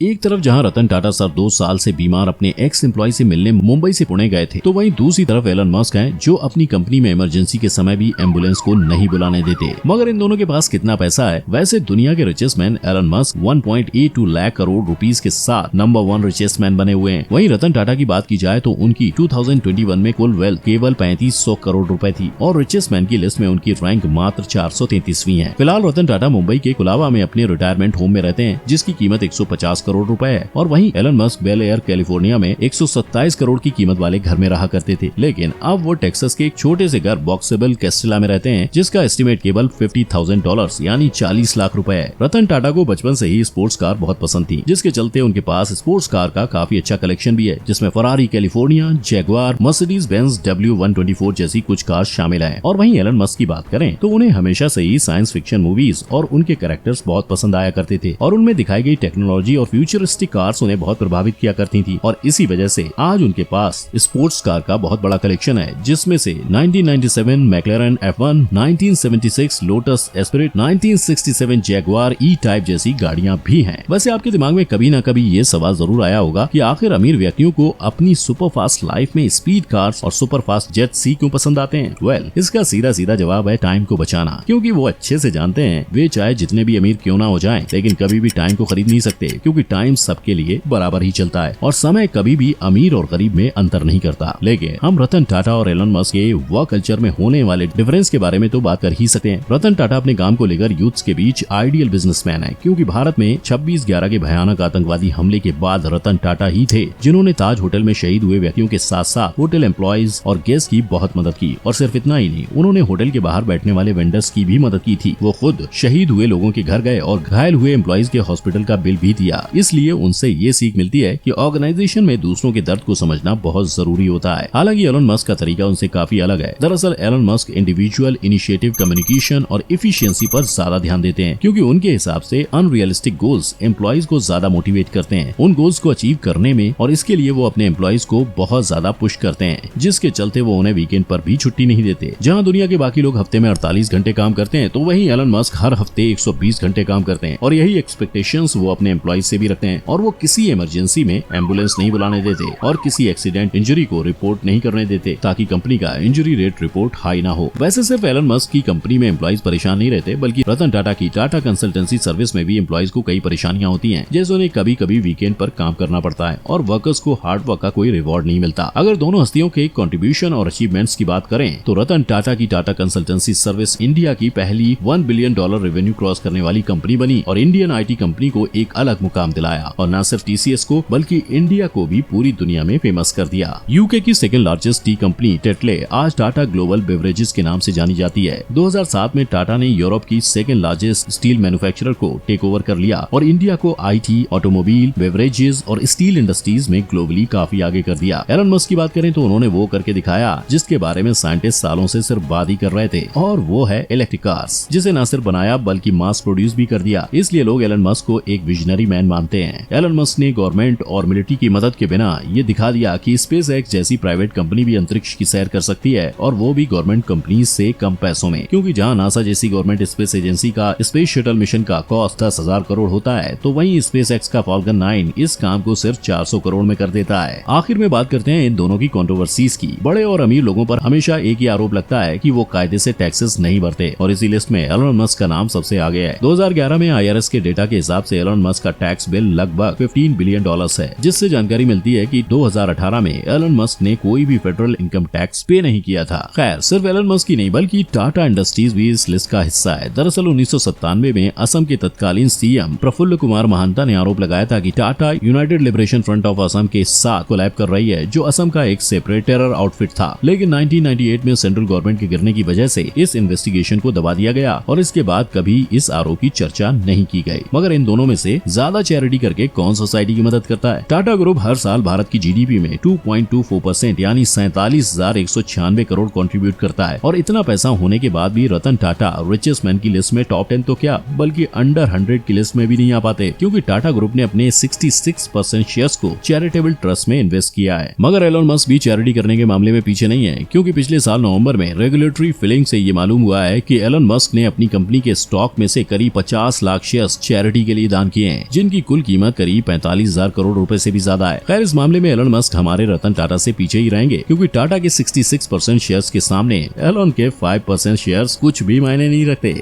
एक तरफ जहां रतन टाटा सर 2 साल से बीमार अपने एक्स एम्प्लॉय से मिलने मुंबई से पुणे गए थे, तो वहीं दूसरी तरफ एलन मस्क हैं जो अपनी कंपनी में इमरजेंसी के समय भी एम्बुलेंस को नहीं बुलाने देते। मगर इन दोनों के पास कितना पैसा है? वैसे दुनिया के richest man Elon Musk 1.82 lakh crore rupees के साथ नंबर 1 रिचेस्ट मैन बने हुए हैं। वहीं रतन टाटा की बात की जाए तो उनकी 2021 में कुल वेल्थ केवल 3500 करोड़ रुपए थी और रिचेस्ट मैन की लिस्ट में उनकी रैंक मात्र 433वीं है। फिलहाल रतन टाटा मुंबई के कुलावा में अपने रिटायरमेंट होम में रहते हैं, जिसकी कीमत 150 करोड़ रुपए है। और वहीं Elon Musk Bel Air California में 127 करोड़ की कीमत वाले घर में रहा करते थे, लेकिन अब वो टेक्सास के एक छोटे से घर बॉक्सेबल कैस्टेला में रहते हैं, जिसका एस्टिमेट केवल $50,000 यानी 40 लाख रुपए है। रतन टाटा को बचपन से ही स्पोर्ट्स कार बहुत पसंद थी, जिसके चलते उनके पास स्पोर्ट्स कार का काफी अच्छा कलेक्शन भी है, जिसमें Ferrari California, Jaguar, Mercedes Benz W124 जैसी कुछ कार शामिल है। और वहीं एलन मस्क की बात करें तो उन्हें हमेशा से ही साइंस फिक्शन मूवीज और उनके कैरेक्टर्स बहुत पसंद आया करते थे और उनमें दिखाई गई टेक्नोलॉजी और फ्यूचरिस्टिक कार्स उन्हें बहुत प्रभावित किया करती थी। और इसी वजह से आज उनके पास स्पोर्ट्स कार का बहुत बड़ा कलेक्शन है, जिसमें से 1997 McLaren F1, 1976 Lotus Esprit, 1967 Jaguar E type जैसी गाड़ियां भी हैं। वैसे आपके दिमाग में कभी न कभी ये सवाल जरूर आया होगा कि आखिर अमीर व्यक्तियों को अपनी सुपर फास्ट लाइफ में स्पीड कार्स और सुपर फास्ट जेट सी क्यों पसंद आते हैं? इसका सीधा सीधा जवाब है टाइम को बचाना, क्योंकि वो अच्छे से जानते हैं वे चाहे जितने भी अमीर क्यों ना हो जाएं, लेकिन कभी भी टाइम को खरीद नहीं सकते, क्योंकि टाइम सबके लिए बराबर ही चलता है और समय कभी भी अमीर और गरीब में अंतर नहीं करता। लेकिन हम रतन टाटा और एलन मस्क के वर्क कल्चर में होने वाले डिफरेंस के बारे में तो बात कर ही सकते हैं। रतन टाटा अपने काम को लेकर यूथ्स के बीच आइडियल बिजनेसमैन है, क्योंकि भारत में 26/11 के भयानक आतंकवादी हमले के बाद रतन टाटा ही थे जिन्होंने ताज होटल में शहीद हुए व्यक्तियों के साथ साथ होटल एम्प्लॉयज और गेस्ट की बहुत मदद की। और सिर्फ इतना ही नहीं, उन्होंने होटल के बाहर बैठने वाले वेंडर्स की भी मदद की थी। वो खुद शहीद हुए लोगों के घर गए और घायल हुए एम्प्लॉयज के हॉस्पिटल का बिल भी दिया। इसलिए उनसे ये सीख मिलती है कि ऑर्गेनाइजेशन में दूसरों के दर्द को समझना बहुत जरूरी होता है। हालांकि एलन मस्क का तरीका उनसे काफी अलग है। दरअसल Elon Musk individual initiative, communication और एफिशिएंसी पर ज्यादा ध्यान देते हैं, क्योंकि उनके हिसाब से अनरियलिस्टिक गोल्स एम्प्लॉयज को ज्यादा मोटिवेट करते हैं उन गोल्स को अचीव करने में, और इसके लिए वो अपने एम्प्लॉयज को बहुत ज्यादा पुश करते हैं, जिसके चलते वो उन्हें वीकेंड पर भी छुट्टी नहीं देते। जहाँ दुनिया के बाकी लोग हफ्ते में 48 घंटे काम करते हैं, तो वहीं एलन मस्क हर हफ्ते 120 घंटे काम करते हैं। और यही एक्सपेक्टेशंस वो अपने एम्प्लॉयज से भी रखते हैं। और वो किसी इमरजेंसी में एम्बुलेंस नहीं बुलाने देते और किसी एक्सीडेंट इंजरी को रिपोर्ट नहीं करने देते, ताकि कंपनी का इंजरी रेट रिपोर्ट हाई ना हो। वैसे सिर्फ एलन मस्क की कंपनी में एम्प्लॉयज परेशान नहीं रहते, बल्कि रतन टाटा की टाटा कंसल्टेंसी सर्विस में भी एम्प्लॉयज को कई परेशानियां होती हैं, जैसे उन्हें कभी कभी वीकेंड पर काम करना पड़ता है और वर्कर्स को हार्ड वर्क का कोई रिवॉर्ड नहीं मिलता। अगर दोनों हस्तियों के कंट्रीब्यूशन और अचीवमेंट्स की बात करें तो रतन टाटा की टाटा कंसल्टेंसी सर्विस इंडिया की पहली $1 बिलियन रेवेन्यू क्रॉस करने वाली कंपनी बनी और इंडियन आईटी कंपनी को एक अलग मुकाम दिलाया, और न सिर्फ टीसीएस को बल्कि इंडिया को भी पूरी दुनिया में फेमस कर दिया। यूके की second largest T company Tetley आज टाटा ग्लोबल बेवरेजेस के नाम से जानी जाती है। 2007 में टाटा ने यूरोप की सेकंड लार्जेस्ट स्टील मैन्युफैक्चरर को टेक ओवर कर लिया और इंडिया को आईटी, ऑटोमोबाइल, बेवरेजेस और स्टील इंडस्ट्रीज में ग्लोबली काफी आगे कर दिया। एलन मस्क की बात करें तो उन्होंने वो करके दिखाया जिसके बारे में साइंटिस्ट सालों से सिर्फ बात ही कर रहे थे, और वो है इलेक्ट्रिक कार्स, जिसे न सिर्फ बनाया बल्कि मास प्रोड्यूस भी कर दिया। इसलिए लोग एलन मस्क को एक विजनरी मैन मानते हैं। एलन मस्क ने गवर्नमेंट और मिलिट्री की मदद के बिना ये दिखा दिया कि स्पेस एक्स जैसी प्राइवेट कंपनी भी अंतरिक्ष की सैर कर सकती है, और वो भी गवर्नमेंट कंपनी से कम पैसों में, क्योंकि जहां नासा जैसी गवर्नमेंट स्पेस एजेंसी का स्पेस शटल मिशन का कॉस्ट 10,000 करोड़ होता है, तो वहीं स्पेस एक्स का फॉल्कन 9 इस काम को सिर्फ 400 करोड़ में कर देता है। आखिर में बात करते हैं इन दोनों की कंट्रोवर्सीज की। बड़े और अमीर लोगों पर हमेशा एक ही आरोप लगता है कि वो कायदे से टैक्सेस नहीं भरते, और इसी लिस्ट में एलन मस्क का नाम सबसे आगे है। 2011 में IRS के डेटा के हिसाब से एलन मस्क का टैक्स बिल लगभग $15 बिलियन है, जिससे जानकारी मिलती है कि 2018 में एलन मस्क ने कोई भी फेडरल इनकम टैक्स पे नहीं किया था। खैर, सिर्फ एलन मस्क ही नहीं बल्कि टाटा इंडस्ट्रीज भी इस लिस्ट का हिस्सा है। दरअसल 1997 में असम के तत्कालीन सीएम प्रफुल्ल कुमार महंता ने आरोप लगाया था कि Tata United liberation front of Assam के साथ कोलैब कर रही है, जो असम का एक सेपरेट टेरर आउटफिट था। लेकिन 1998 में सेंट्रल गवर्नमेंट के गिरने की वजह से इस इन्वेस्टिगेशन को दबा दिया गया और इसके बाद कभी इस आरोप की चर्चा नहीं की गई। मगर इन दोनों में से ज्यादा चैरिटी करके कौन सोसाइटी की मदद करता है? टाटा ग्रुप हर साल भारत की जीडीपी में 2.24% यानी 47,196 करोड़ कंट्रीब्यूट करता है, और इतना पैसा होने के बाद भी रतन टाटा रिचेस्ट मैन की लिस्ट में टॉप 10 तो क्या बल्कि अंडर 100 की लिस्ट में भी नहीं आ पाते, क्योंकि टाटा ग्रुप ने अपने 66% शेयर्स को चैरिटेबल ट्रस्ट में इन्वेस्ट किया है। मगर एलन मस्क भी चैरिटी करने के मामले में पीछे नहीं है, क्योंकि पिछले साल नवंबर में रेगुलेटरी फिलिंग से ये मालूम हुआ है कि एलन मस्क ने अपनी कंपनी के स्टॉक में से करीब 50 लाख शेयर्स चैरिटी के लिए दान किए हैं, जिनकी कुल कीमत करीब 45,000 करोड़ रुपए से भी ज्यादा है। खैर, इस मामले में एलन मस्क हमारे रतन टाटा से पीछे ही रहेंगे, क्योंकि टाटा के 66% शेयर्स के सामने एलन के 5% शेयर्स कुछ भी मायने नहीं रखते।